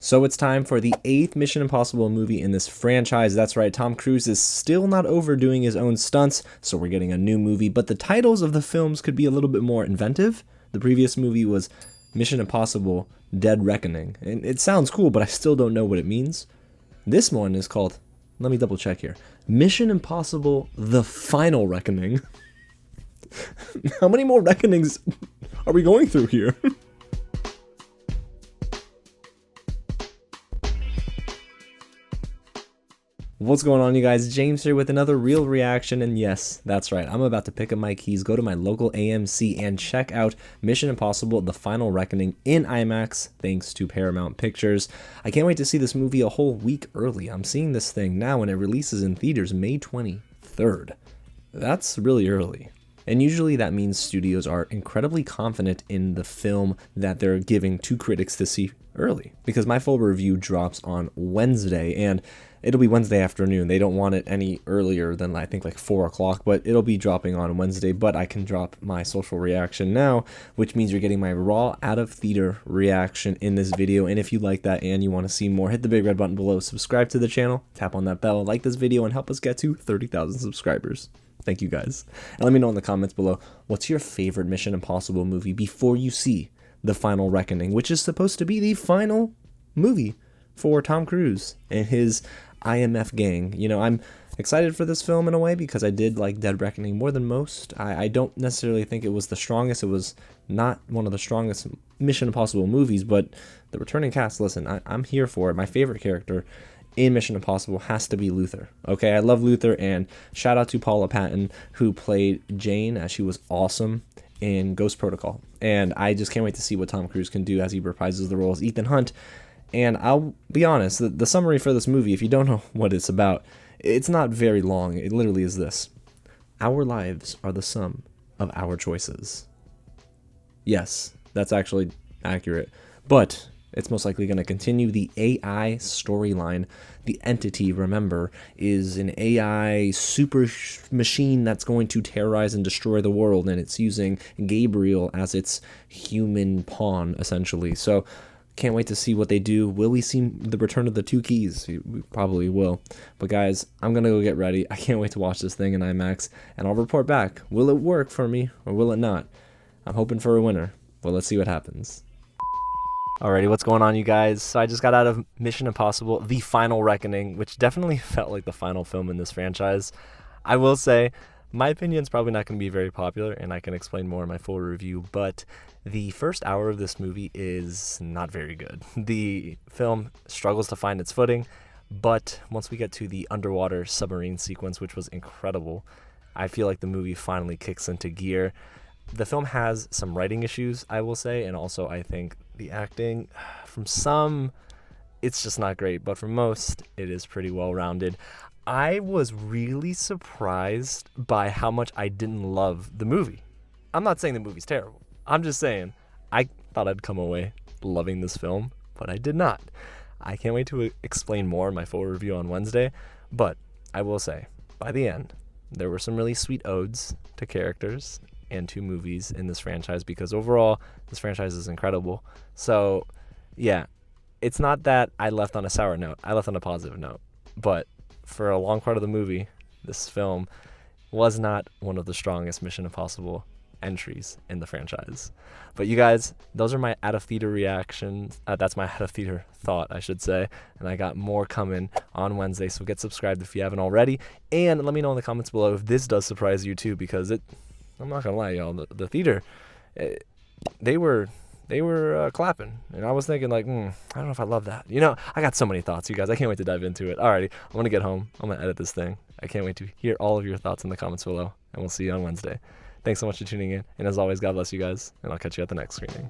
So it's time for the 8th Mission Impossible movie in this franchise. That's right, Tom Cruise is still not overdoing his own stunts, so we're getting a new movie, but the titles of the films could be a little bit more inventive. The previous movie was Mission Impossible Dead Reckoning, and it sounds cool, but I still don't know what it means. This one is called, let me double check here, Mission Impossible The Final Reckoning. How many more reckonings are we going through here? What's going on, you guys? James here with another real reaction, and yes, that's right, I'm about to pick up my keys, go to my local AMC, and check out Mission Impossible The Final Reckoning in IMAX, thanks to Paramount Pictures. I can't wait to see this movie a whole week early. I'm seeing this thing now, and it releases in theaters May 23rd. That's really early. And usually that means studios are incredibly confident in the film that they're giving to critics to see early, because my full review drops on Wednesday, and it'll be Wednesday afternoon. They don't want it any earlier than, I think, like 4 o'clock, but it'll be dropping on Wednesday. But I can drop my social reaction now, which means you're getting my raw out-of-theater reaction in this video. And if you like that and you want to see more, hit the big red button below, subscribe to the channel, tap on that bell, like this video, and help us get to 30,000 subscribers. Thank you guys. And let me know in the comments below, what's your favorite Mission Impossible movie before you see The Final Reckoning, which is supposed to be the final movie for Tom Cruise and his IMF gang. You know, I'm excited for this film in a way because I did like Dead Reckoning more than most. I don't necessarily think it was the strongest. It was not one of the strongest Mission Impossible movies, but the returning cast, listen, I'm here for it. My favorite character in Mission Impossible has to be Luther. Okay, I love Luther, and shout out to Paula Patton, who played Jane, as she was awesome in Ghost Protocol. And I just can't wait to see what Tom Cruise can do as he reprises the role as Ethan Hunt. And I'll be honest, the summary for this movie, if you don't know what it's about, it's not very long. It literally is this: our lives are the sum of our choices. Yes, that's actually accurate. But it's most likely going to continue the AI storyline. The Entity, remember, is an AI super machine that's going to terrorize and destroy the world, and it's using Gabriel as its human pawn, essentially. So can't wait to see what they do. Will we see the return of the two keys? We probably will. But guys, I'm going to go get ready. I can't wait to watch this thing in IMAX, and I'll report back. Will it work for me, or will it not? I'm hoping for a winner. Well, let's see what happens. Alrighty, what's going on, you guys? So I just got out of Mission Impossible The Final Reckoning, which definitely felt like the final film in this franchise. I will say, my opinion's probably not going to be very popular, and I can explain more in my full review, but the first hour of this movie is not very good. The film struggles to find its footing, but once we get to the underwater submarine sequence, which was incredible, I feel like the movie finally kicks into gear. The film has some writing issues, I will say, and also I think the acting, from some, it's just not great, but for most, it is pretty well-rounded. I was really surprised by how much I didn't love the movie. I'm not saying the movie's terrible. I'm just saying I thought I'd come away loving this film, but I did not. I can't wait to explain more in my full review on Wednesday, but I will say, by the end, there were some really sweet odes to characters and to movies in this franchise, because overall, this franchise is incredible. So, yeah, it's not that I left on a sour note. I left on a positive note. But for a long part of the movie, this film was not one of the strongest Mission Impossible entries in the franchise. But you guys, those are my out-of-theater reactions. That's my out-of-theater thought, I should say. And I got more coming on Wednesday, so get subscribed if you haven't already. And let me know in the comments below if this does surprise you too, because I'm not gonna lie, y'all, the theater, they were clapping, and I was thinking, like, I don't know if I love that. You know, I got so many thoughts, you guys. I can't wait to dive into it. Alrighty, I'm gonna get home. I'm gonna edit this thing. I can't wait to hear all of your thoughts in the comments below, and we'll see you on Wednesday. Thanks so much for tuning in, and as always, God bless you guys, and I'll catch you at the next screening.